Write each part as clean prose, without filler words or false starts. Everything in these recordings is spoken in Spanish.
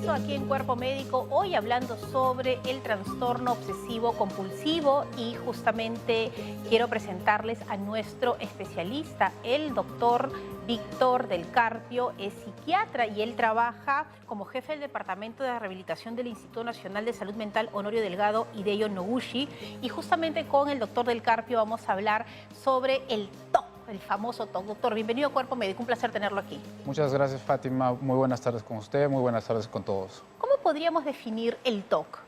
regreso aquí en Cuerpo Médico, hoy hablando sobre el trastorno obsesivo compulsivo y justamente quiero presentarles a nuestro especialista, el doctor Víctor del Carpio, es psiquiatra y él trabaja como jefe del Departamento de Rehabilitación del Instituto Nacional de Salud Mental Honorio Delgado Hideo Noguchi, y justamente con el doctor del Carpio vamos a hablar sobre el TOC. El famoso TOC. Doctor, bienvenido a Cuerpo Médico, un placer tenerlo aquí. Muchas gracias, Fátima. Muy buenas tardes con usted, muy buenas tardes con todos. ¿Cómo podríamos definir el TOC?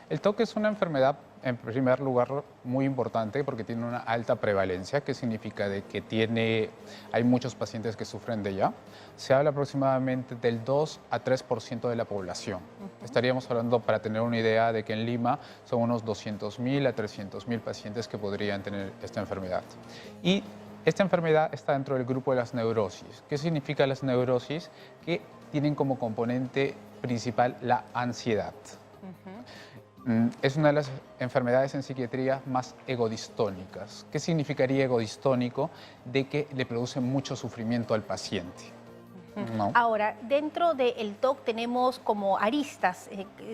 El TOC es una enfermedad, en primer lugar, muy importante porque tiene una alta prevalencia, que significa de que hay muchos pacientes que sufren de ella. Se habla aproximadamente del 2 a 3% de la población. Estaríamos hablando, para tener una idea, de que en Lima son unos 200.000 a 300.000 pacientes que podrían tener esta enfermedad. Y esta enfermedad está dentro del grupo de las neurosis. ¿Qué significa las neurosis? Que tienen como componente principal la ansiedad. Es una de las enfermedades en psiquiatría más egodistónicas. ¿Qué significaría egodistónico? De que le produce mucho sufrimiento al paciente. ¿No? Ahora, dentro del TOC tenemos como aristas,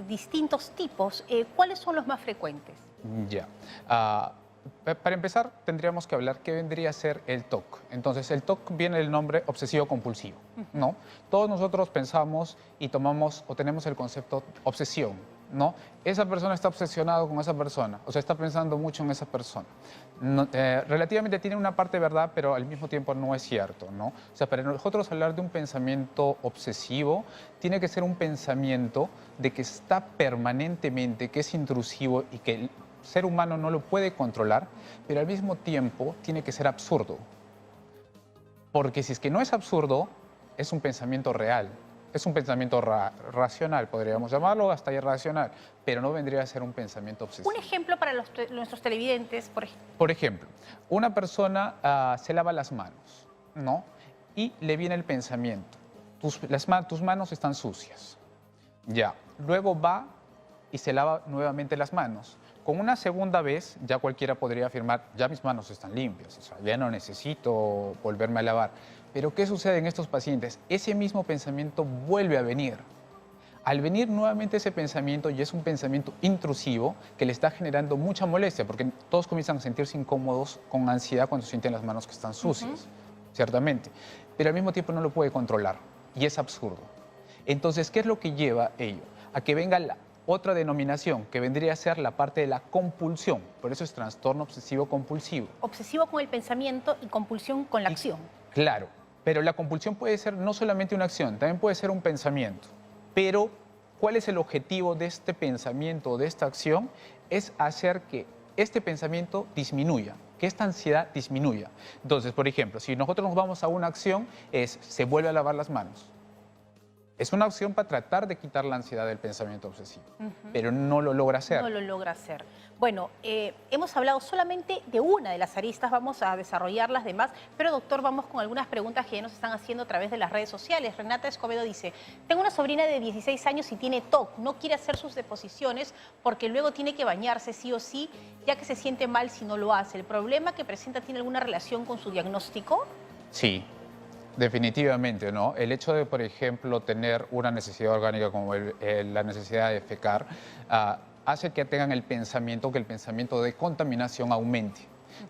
distintos tipos. ¿Cuáles son los más frecuentes? Ya. Para empezar, tendríamos que hablar qué vendría a ser el TOC. Entonces, el TOC viene del nombre obsesivo-compulsivo, ¿no? Todos nosotros pensamos y tomamos o tenemos el concepto obsesión, ¿no? Esa persona está obsesionado con esa persona, o sea, está pensando mucho en esa persona. Relativamente tiene una parte de verdad, pero al mismo tiempo no es cierto, ¿no? O sea, para nosotros hablar de un pensamiento obsesivo, tiene que ser un pensamiento de que está permanentemente, que es intrusivo y que el ser humano no lo puede controlar, pero al mismo tiempo tiene que ser absurdo. Porque si es que no es absurdo, es un pensamiento real. Es un pensamiento racional, podríamos llamarlo, hasta irracional, pero no vendría a ser un pensamiento obsesivo. Un ejemplo para nuestros televidentes, por ejemplo. Por ejemplo, una persona se lava las manos, ¿no? Y le viene el pensamiento, tus manos están sucias. Ya, luego va y se lava nuevamente las manos. Con una segunda vez, ya cualquiera podría afirmar, ya mis manos están limpias, o sea, ya no necesito volverme a lavar. Pero ¿qué sucede en estos pacientes? Ese mismo pensamiento vuelve a venir. Al venir nuevamente ese pensamiento, y es un pensamiento intrusivo que le está generando mucha molestia, porque todos comienzan a sentirse incómodos con ansiedad cuando sienten las manos que están sucias, ciertamente. Pero al mismo tiempo no lo puede controlar, y es absurdo. Entonces, ¿qué es lo que lleva ello? A que venga la otra denominación, que vendría a ser la parte de la compulsión. Por eso es trastorno obsesivo-compulsivo. Obsesivo con el pensamiento y compulsión con la acción. Claro, pero la compulsión puede ser no solamente una acción, también puede ser un pensamiento. Pero, ¿cuál es el objetivo de este pensamiento o de esta acción? Es hacer que este pensamiento disminuya, que esta ansiedad disminuya. Entonces, por ejemplo, si nosotros nos vamos a una acción, se vuelve a lavar las manos. Es una opción para tratar de quitar la ansiedad del pensamiento obsesivo, pero no lo logra hacer. No lo logra hacer. Bueno, hemos hablado solamente de una de las aristas, vamos a desarrollar las demás, pero doctor, vamos con algunas preguntas que ya nos están haciendo a través de las redes sociales. Renata Escobedo dice, tengo una sobrina de 16 años y tiene TOC, no quiere hacer sus deposiciones porque luego tiene que bañarse sí o sí, ya que se siente mal si no lo hace. ¿El problema que presenta tiene alguna relación con su diagnóstico? Sí. Definitivamente, ¿no? El hecho de, por ejemplo, tener una necesidad orgánica como la necesidad de defecar, hace que tengan el pensamiento, que el pensamiento de contaminación aumente.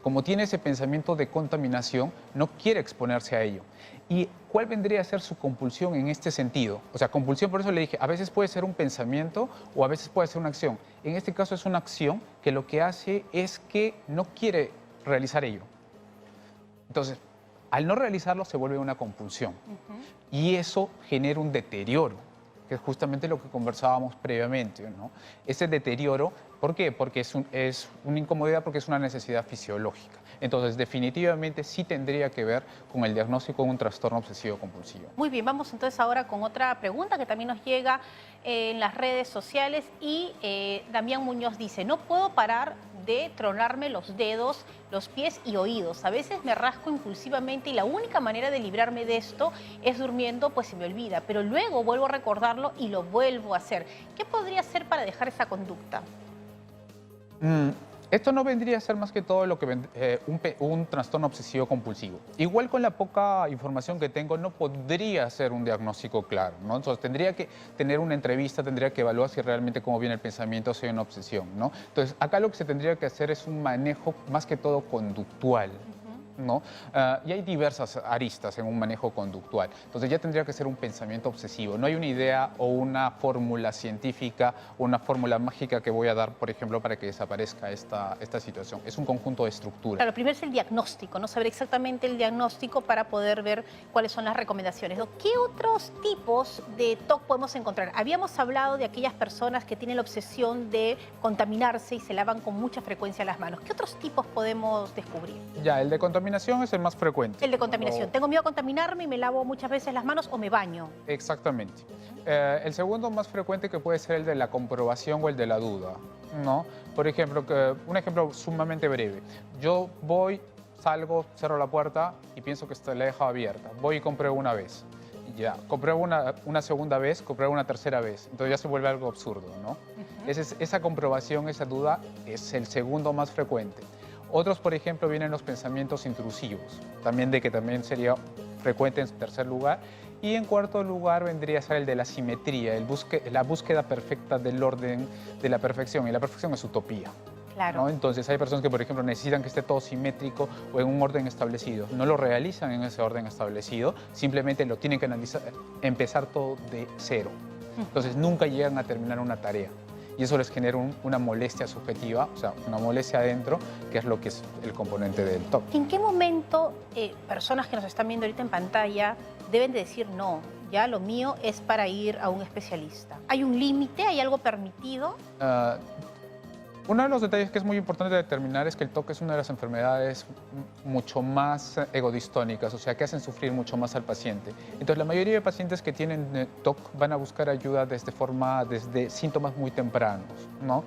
Como tiene ese pensamiento de contaminación, no quiere exponerse a ello. ¿Y cuál vendría a ser su compulsión en este sentido? O sea, compulsión, por eso le dije, a veces puede ser un pensamiento o a veces puede ser una acción. En este caso es una acción que lo que hace es que no quiere realizar ello. Entonces, al no realizarlo se vuelve una compulsión y eso genera un deterioro, que es justamente lo que conversábamos previamente, ¿no? Ese deterioro, ¿por qué? Porque es una incomodidad, porque es una necesidad fisiológica. Entonces, definitivamente sí tendría que ver con el diagnóstico de un trastorno obsesivo-compulsivo. Muy bien, vamos entonces ahora con otra pregunta que también nos llega en las redes sociales y Damián Muñoz dice, no puedo parar de tronarme los dedos, los pies y oídos. A veces me rasco impulsivamente y la única manera de librarme de esto es durmiendo, pues se me olvida. Pero luego vuelvo a recordarlo y lo vuelvo a hacer. ¿Qué podría hacer para dejar esa conducta? Esto no vendría a ser más que todo lo que un trastorno obsesivo compulsivo. Igual con la poca información que tengo no podría ser un diagnóstico claro, ¿no? Entonces tendría que tener una entrevista, tendría que evaluar si realmente cómo viene el pensamiento, si hay una obsesión, ¿no? Entonces acá lo que se tendría que hacer es un manejo más que todo conductual, ¿no? Y hay diversas aristas en un manejo conductual. Entonces ya tendría que ser un pensamiento obsesivo. No hay una idea o una fórmula científica, una fórmula mágica que voy a dar, por ejemplo, para que desaparezca esta situación. Es un conjunto de estructuras. Claro, primero es el diagnóstico, ¿no? Saber exactamente el diagnóstico para poder ver cuáles son las recomendaciones, ¿no? ¿Qué otros tipos de TOC podemos encontrar? Habíamos hablado de aquellas personas que tienen la obsesión de contaminarse y se lavan con mucha frecuencia las manos. ¿Qué otros tipos podemos descubrir? Ya, el de contaminación es el más frecuente. El de contaminación. Tengo miedo a contaminarme y me lavo muchas veces las manos o me baño. Exactamente. El segundo más frecuente que puede ser el de la comprobación o el de la duda, ¿no? Por ejemplo, un ejemplo sumamente breve. Yo voy, salgo, cierro la puerta y pienso que la he dejado abierta. Voy y compruebo una vez. Ya, compruebo una segunda vez, compruebo una tercera vez. Entonces ya se vuelve algo absurdo, ¿no? Esa comprobación, esa duda es el segundo más frecuente. Otros, por ejemplo, vienen los pensamientos intrusivos, también sería frecuente en tercer lugar. Y en cuarto lugar vendría a ser el de la simetría, la búsqueda perfecta del orden, de la perfección. Y la perfección es utopía. Claro. ¿No? Entonces hay personas que, por ejemplo, necesitan que esté todo simétrico o en un orden establecido. No lo realizan en ese orden establecido, simplemente lo tienen que empezar todo de cero. Entonces nunca llegan a terminar una tarea. Y eso les genera una molestia subjetiva, o sea, una molestia adentro, que es lo que es el componente del TOC. ¿En qué momento personas que nos están viendo ahorita en pantalla deben de decir no, ya lo mío es para ir a un especialista? ¿Hay un límite? ¿Hay algo permitido? Uno de los detalles que es muy importante determinar es que el TOC es una de las enfermedades mucho más egodistónicas, o sea, que hacen sufrir mucho más al paciente. Entonces, la mayoría de pacientes que tienen TOC van a buscar ayuda desde síntomas muy tempranos, ¿no?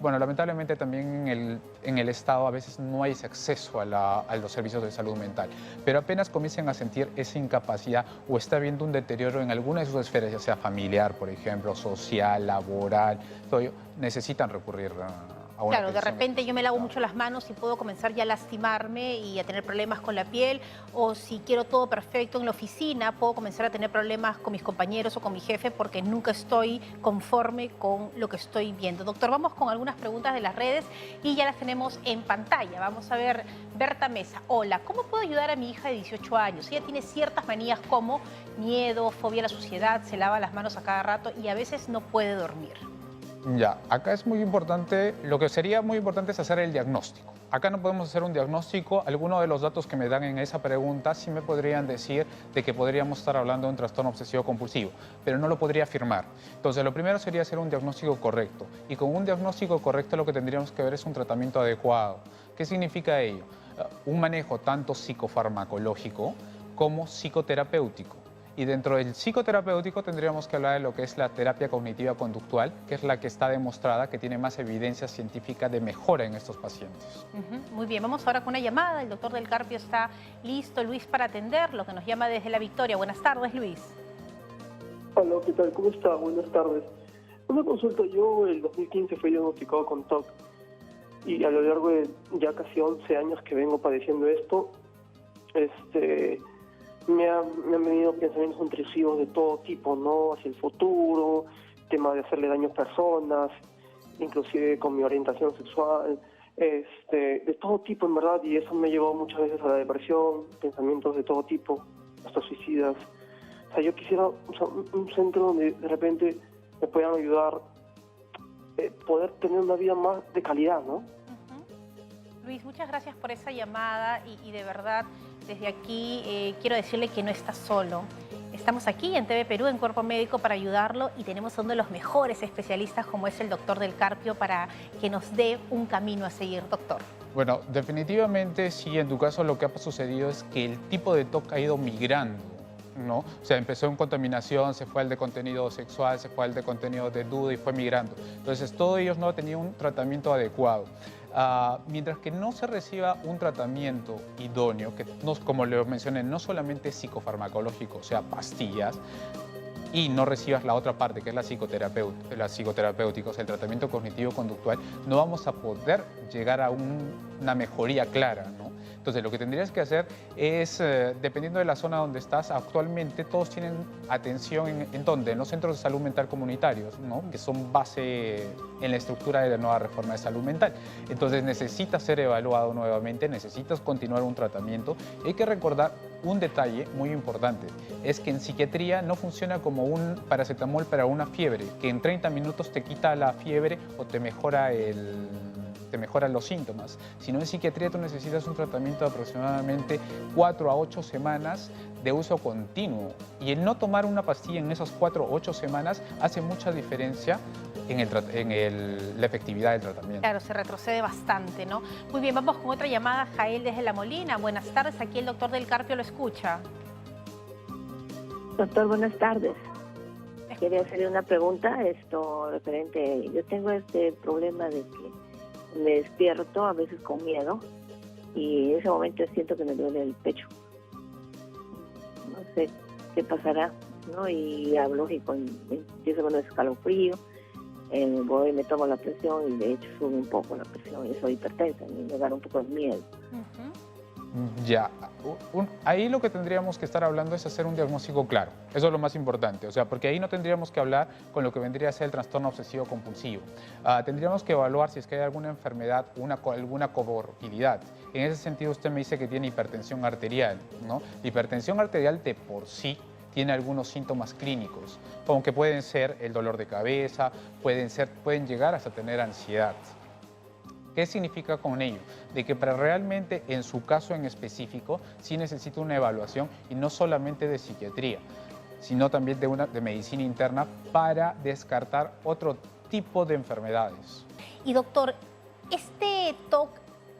Bueno, lamentablemente también en el Estado a veces no hay ese acceso a los servicios de salud mental, pero apenas comiencen a sentir esa incapacidad o está habiendo un deterioro en alguna de sus esferas, ya sea familiar, por ejemplo, social, laboral, todo ello, necesitan recurrir a una Claro, de atención repente yo me lavo especializada. mucho las manos y puedo comenzar ya a lastimarme y a tener problemas con la piel, o si quiero todo perfecto en la oficina, puedo comenzar a tener problemas con mis compañeros o con mi jefe porque nunca estoy conforme con lo que estoy viendo. Doctor, vamos con algunas preguntas de las redes y ya las tenemos en pantalla. Vamos a ver, Berta Mesa. Hola, ¿cómo puedo ayudar a mi hija de 18 años? Ella tiene ciertas manías como miedo, fobia a la suciedad, se lava las manos a cada rato y a veces no puede dormir. Ya, acá es muy importante, lo que sería muy importante es hacer el diagnóstico. Acá no podemos hacer un diagnóstico. Algunos de los datos que me dan en esa pregunta sí me podrían decir de que podríamos estar hablando de un trastorno obsesivo compulsivo, pero no lo podría afirmar. Entonces, lo primero sería hacer un diagnóstico correcto. Y con un diagnóstico correcto lo que tendríamos que ver es un tratamiento adecuado. ¿Qué significa ello? Un manejo tanto psicofarmacológico como psicoterapéutico. Y dentro del psicoterapéutico tendríamos que hablar de lo que es la terapia cognitiva conductual, que es la que está demostrada que tiene más evidencia científica de mejora en estos pacientes. Muy bien, vamos ahora con una llamada. El doctor Del Carpio está listo, Luis, para atender, lo que nos llama desde La Victoria. Buenas tardes, Luis. Hola, ¿qué tal? ¿Cómo está? Buenas tardes. Una consulta. Yo el 2015 fui diagnosticado con TOC y a lo largo de ya casi 11 años que vengo padeciendo esto, me han venido pensamientos intrusivos de todo tipo, ¿no? Hacia el futuro, tema de hacerle daño a personas, inclusive con mi orientación sexual, de todo tipo en verdad, y eso me llevó muchas veces a la depresión, pensamientos de todo tipo, hasta suicidas. O sea, yo quisiera un centro donde de repente me puedan ayudar, poder tener una vida más de calidad, ¿no? Luis, muchas gracias por esa llamada y de verdad desde aquí quiero decirle que no está solo. Estamos aquí en TV Perú, en Cuerpo Médico, para ayudarlo y tenemos a uno de los mejores especialistas como es el doctor Del Carpio para que nos dé un camino a seguir, doctor. Bueno, definitivamente sí, en tu caso lo que ha sucedido es que el tipo de TOC ha ido migrando, ¿no? O sea, empezó en contaminación, se fue al de contenido sexual, se fue al de contenido de duda y fue migrando. Entonces, todos ellos no tenían un tratamiento adecuado. Mientras que no se reciba un tratamiento idóneo, que no, como le mencioné, no solamente psicofarmacológico, o sea, pastillas, y no recibas la otra parte, que es la psicoterapéutica, o sea, el tratamiento cognitivo-conductual, no vamos a poder llegar a una mejoría clara, ¿no? Entonces, lo que tendrías que hacer es, dependiendo de la zona donde estás, actualmente todos tienen atención en ¿dónde? En los centros de salud mental comunitarios, ¿no? Que son base en la estructura de la nueva reforma de salud mental. Entonces, necesitas ser evaluado nuevamente, necesitas continuar un tratamiento. Hay que recordar un detalle muy importante, es que en psiquiatría no funciona como un paracetamol para una fiebre, que en 30 minutos te quita la fiebre o te mejoran los síntomas, sino en psiquiatría tú necesitas un tratamiento de aproximadamente 4 a 8 semanas de uso continuo. Y el no tomar una pastilla en esas 4 o 8 semanas hace mucha diferencia en la efectividad del tratamiento. Claro, se retrocede bastante, ¿no? Muy bien, vamos con otra llamada, Jael desde La Molina. Buenas tardes, aquí el doctor Del Carpio lo escucha. Doctor, buenas tardes. Quería hacerle una pregunta, referente, yo tengo este problema de que me despierto a veces con miedo y en ese momento siento que me duele el pecho. No sé qué pasará, ¿no? Y hablo y empiezo con un escalofrío, voy y me tomo la presión y de hecho sube un poco la presión y soy hipertensa y me da un poco de miedo. Ya, ahí lo que tendríamos que estar hablando es hacer un diagnóstico claro, eso es lo más importante, o sea, porque ahí no tendríamos que hablar con lo que vendría a ser el trastorno obsesivo compulsivo. Tendríamos que evaluar si es que hay alguna enfermedad, alguna comorbilidad. En ese sentido usted me dice que tiene hipertensión arterial, ¿no? La hipertensión arterial de por sí tiene algunos síntomas clínicos, como que pueden ser el dolor de cabeza, pueden llegar hasta tener ansiedad. ¿Qué significa con ello? De que para realmente, en su caso en específico, sí necesita una evaluación y no solamente de psiquiatría, sino también de medicina interna para descartar otro tipo de enfermedades. Y doctor, este TOC,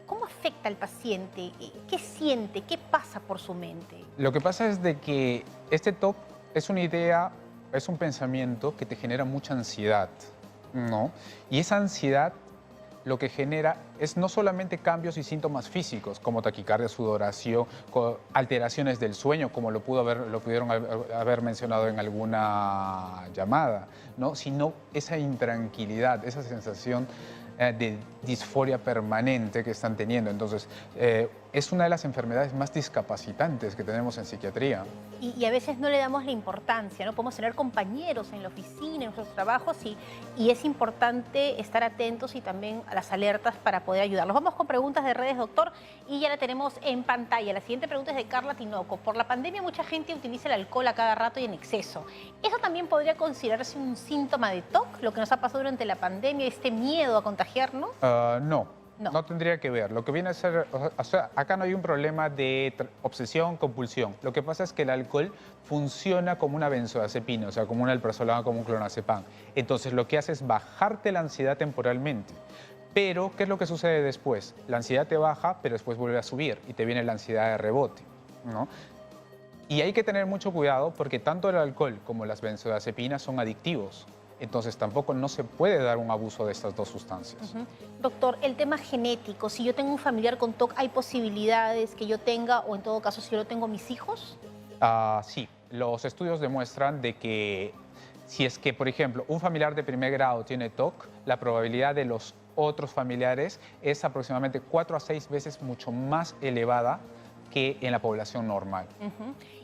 ¿cómo afecta al paciente? ¿Qué siente? ¿Qué pasa por su mente? Lo que pasa es de que este TOC es una idea, es un pensamiento que te genera mucha ansiedad, ¿no? Y esa ansiedad lo que genera es no solamente cambios y síntomas físicos, como taquicardia, sudoración, alteraciones del sueño, como lo pudieron haber mencionado en alguna llamada, ¿no? Sino esa intranquilidad, esa sensación de disforia permanente que están teniendo. Entonces, es una de las enfermedades más discapacitantes que tenemos en psiquiatría. Y a veces no le damos la importancia, ¿no? Podemos tener compañeros en la oficina, en nuestros trabajos, y es importante estar atentos y también a las alertas para poder ayudarlos. Vamos con preguntas de redes, doctor, y ya la tenemos en pantalla. La siguiente pregunta es de Carla Tinoco. Por la pandemia mucha gente utiliza el alcohol a cada rato y en exceso. ¿Eso también podría considerarse un síntoma de TOC, lo que nos ha pasado durante la pandemia, este miedo a contagiarnos? No tendría que ver. Lo que viene a ser, o sea, acá no hay un problema de obsesión, compulsión. Lo que pasa es que el alcohol funciona como una benzodiazepina, o sea, como un alprazolam, como un clonazepam. Entonces, lo que hace es bajarte la ansiedad temporalmente. Pero, ¿qué es lo que sucede después? La ansiedad te baja, pero después vuelve a subir y te viene la ansiedad de rebote, ¿no? Y hay que tener mucho cuidado porque tanto el alcohol como las benzodiazepinas son adictivos. Entonces tampoco no se puede dar un abuso de estas dos sustancias. Doctor, el tema genético, si yo tengo un familiar con TOC, ¿hay posibilidades que yo tenga o en todo caso si yo lo tengo mis hijos? Sí, los estudios demuestran de que si es que, por ejemplo, un familiar de primer grado tiene TOC, la probabilidad de los otros familiares es aproximadamente 4 a 6 veces mucho más elevada que en la población normal.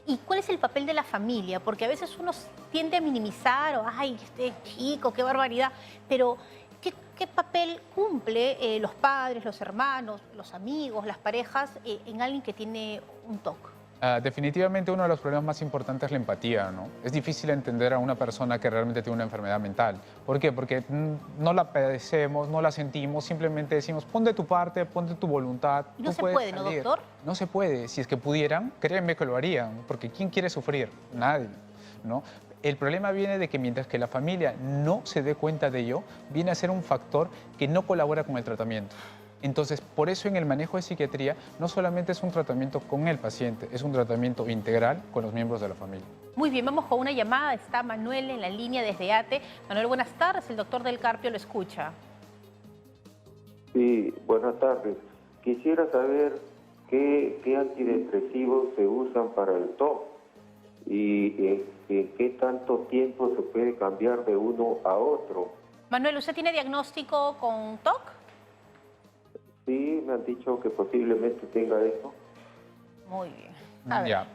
¿Y cuál es el papel de la familia? Porque a veces uno tiende a minimizar, o ay, este chico, qué barbaridad, pero ¿qué papel cumple los padres, los hermanos, los amigos, las parejas en alguien que tiene un TOC? Definitivamente uno de los problemas más importantes es la empatía, ¿no? Es difícil entender a una persona que realmente tiene una enfermedad mental. ¿Por qué? Porque no la padecemos, no la sentimos, simplemente decimos, pon de tu parte, pon de tu voluntad. No se puede, ¿no, doctor? No se puede. Si es que pudieran, créanme que lo harían, porque ¿quién quiere sufrir? Nadie, ¿no? El problema viene de que mientras que la familia no se dé cuenta de ello, viene a ser un factor que no colabora con el tratamiento. Entonces, por eso en el manejo de psiquiatría no solamente es un tratamiento con el paciente, es un tratamiento integral con los miembros de la familia. Muy bien, vamos con una llamada. Está Manuel en la línea desde ATE. Manuel, buenas tardes. El doctor Del Carpio lo escucha. Sí, buenas tardes. Quisiera saber qué antidepresivos se usan para el TOC y qué tanto tiempo se puede cambiar de uno a otro. Manuel, ¿usted tiene diagnóstico con TOC? Sí, me han dicho que posiblemente tenga eso. Muy bien. A ver. Ya.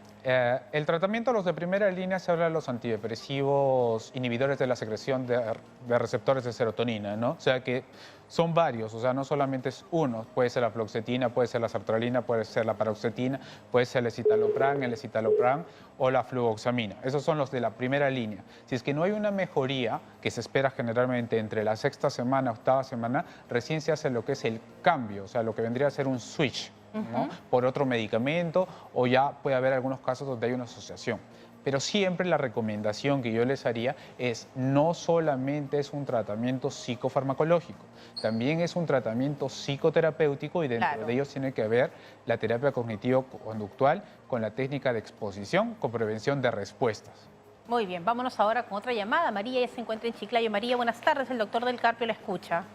El tratamiento, los de primera línea, se habla de los antidepresivos inhibidores de la secreción de receptores de serotonina, ¿no? O sea que son varios, o sea, no solamente es uno. Puede ser la fluoxetina, puede ser la sertralina, puede ser la paroxetina, puede ser el escitalopram o la fluvoxamina. Esos son los de la primera línea. Si es que no hay una mejoría, que se espera generalmente entre la sexta semana, octava semana, recién se hace lo que es el cambio, o sea, lo que vendría a ser un switch, ¿no? Por otro medicamento, o ya puede haber algunos casos donde hay una asociación. Pero siempre la recomendación que yo les haría es no solamente es un tratamiento psicofarmacológico, también es un tratamiento psicoterapéutico y dentro de ellos tiene que haber la terapia cognitivo-conductual con la técnica de exposición con prevención de respuestas. Muy bien, vámonos ahora con otra llamada. María ya se encuentra en Chiclayo. María, buenas tardes, el doctor del Carpio la escucha.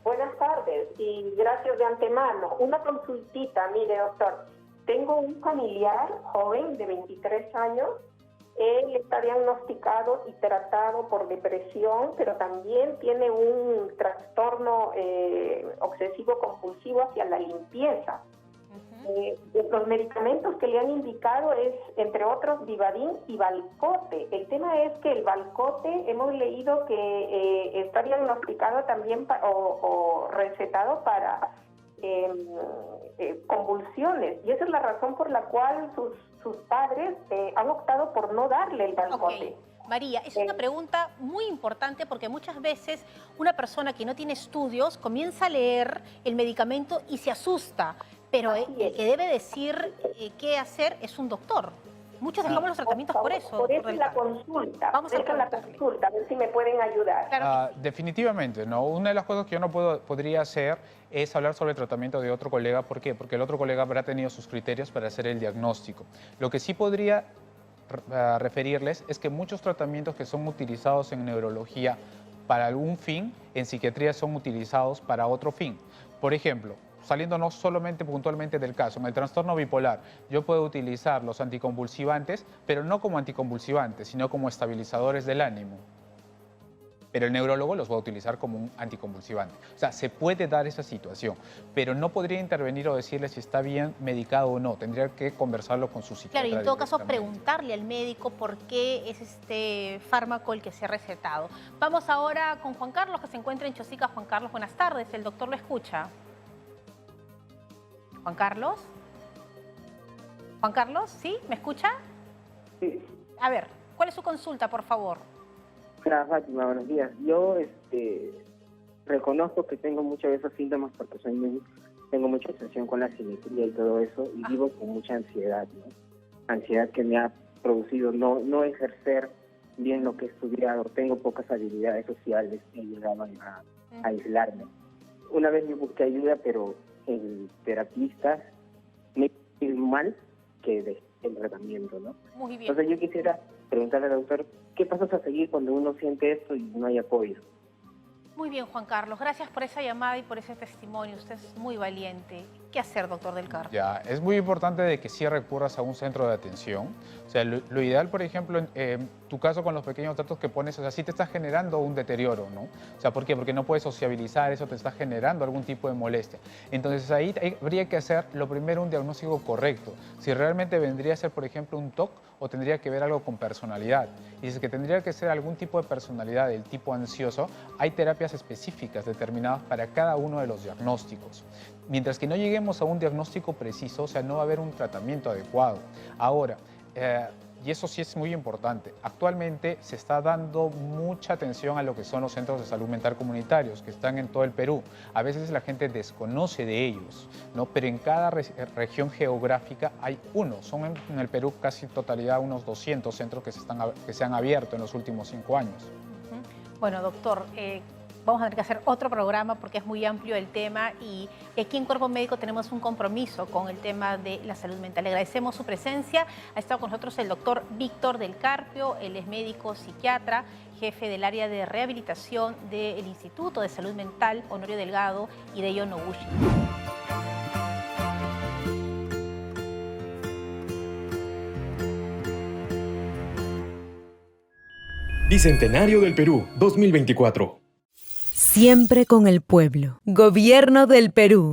Buenas tardes y gracias de antemano. Una consultita, mire doctor, tengo un familiar joven de 23 años, él está diagnosticado y tratado por depresión, pero también tiene un trastorno obsesivo compulsivo hacia la limpieza. Los medicamentos que le han indicado es, entre otros, Vivadin y Valcote. El tema es que el Valcote hemos leído que está diagnosticado también o recetado para convulsiones, y esa es la razón por la cual sus padres han optado por no darle el Valcote. Okay. María, es una pregunta muy importante porque muchas veces una persona que no tiene estudios comienza a leer el medicamento y se asusta. Pero el que debe decir qué hacer es un doctor. Muchos dejamos los tratamientos por eso. Por eso es la consulta. Vamos a la consulta, a ver si me pueden ayudar. Claro definitivamente, ¿no? Una de las cosas que yo no podría hacer es hablar sobre el tratamiento de otro colega. ¿Por qué? Porque el otro colega habrá tenido sus criterios para hacer el diagnóstico. Lo que sí podría referirles es que muchos tratamientos que son utilizados en neurología para algún fin, en psiquiatría son utilizados para otro fin. Por ejemplo, saliendo no solamente puntualmente del caso, en el trastorno bipolar, yo puedo utilizar los anticonvulsivantes, pero no como anticonvulsivantes, sino como estabilizadores del ánimo. Pero el neurólogo los va a utilizar como un anticonvulsivante. O sea, se puede dar esa situación, pero no podría intervenir o decirle si está bien medicado o no. Tendría que conversarlo con su psiquiatra. Claro, y en todo caso preguntarle al médico por qué es este fármaco el que se ha recetado. Vamos ahora con Juan Carlos, que se encuentra en Chosica. Juan Carlos, buenas tardes. El doctor lo escucha. Juan Carlos. Juan Carlos, ¿sí? ¿Me escucha? Sí. A ver, ¿cuál es su consulta, por favor? Hola, Fátima, buenos días. Yo reconozco que tengo muchos de esos síntomas porque tengo mucha obsesión con la simetría y todo eso, y vivo con mucha ansiedad, ¿no? Ansiedad que me ha producido no ejercer bien lo que he estudiado. Tengo pocas habilidades sociales que llegaban a aislarme. Una vez yo busqué ayuda, pero en terapistas me fue mal que dejé el tratamiento, ¿no? Muy bien. Entonces yo quisiera preguntarle al doctor, ¿qué pasos a seguir cuando uno siente esto y no hay apoyo? Muy bien, Juan Carlos. Gracias por esa llamada y por ese testimonio. Usted es muy valiente. ¿Qué hacer, doctor del Carpio? Ya, es muy importante de que sí recurras a un centro de atención. O sea, lo ideal, por ejemplo, en tu caso con los pequeños datos que pones, o sea, sí te está generando un deterioro, ¿no? O sea, ¿por qué? Porque no puedes sociabilizar, eso te está generando algún tipo de molestia. Entonces ahí habría que hacer, lo primero, un diagnóstico correcto. Si realmente vendría a ser, por ejemplo, un TOC o tendría que ver algo con personalidad. Y si es que tendría que ser algún tipo de personalidad del tipo ansioso, hay terapias específicas determinadas para cada uno de los diagnósticos. Mientras que no lleguemos a un diagnóstico preciso, o sea, no va a haber un tratamiento adecuado. Ahora, y eso sí es muy importante, actualmente se está dando mucha atención a lo que son los centros de salud mental comunitarios que están en todo el Perú. A veces la gente desconoce de ellos, ¿no? Pero en cada región geográfica hay uno. Son en el Perú casi totalidad unos 200 centros que se han abierto en los últimos 5 años. Bueno, doctor, vamos a tener que hacer otro programa porque es muy amplio el tema y aquí en Cuerpo Médico tenemos un compromiso con el tema de la salud mental. Le agradecemos su presencia. Ha estado con nosotros el doctor Víctor del Carpio. Él es médico psiquiatra, jefe del área de rehabilitación del Instituto de Salud Mental Honorio Delgado y de Noguchi. Bicentenario del Perú 2024. Siempre con el pueblo. Gobierno del Perú.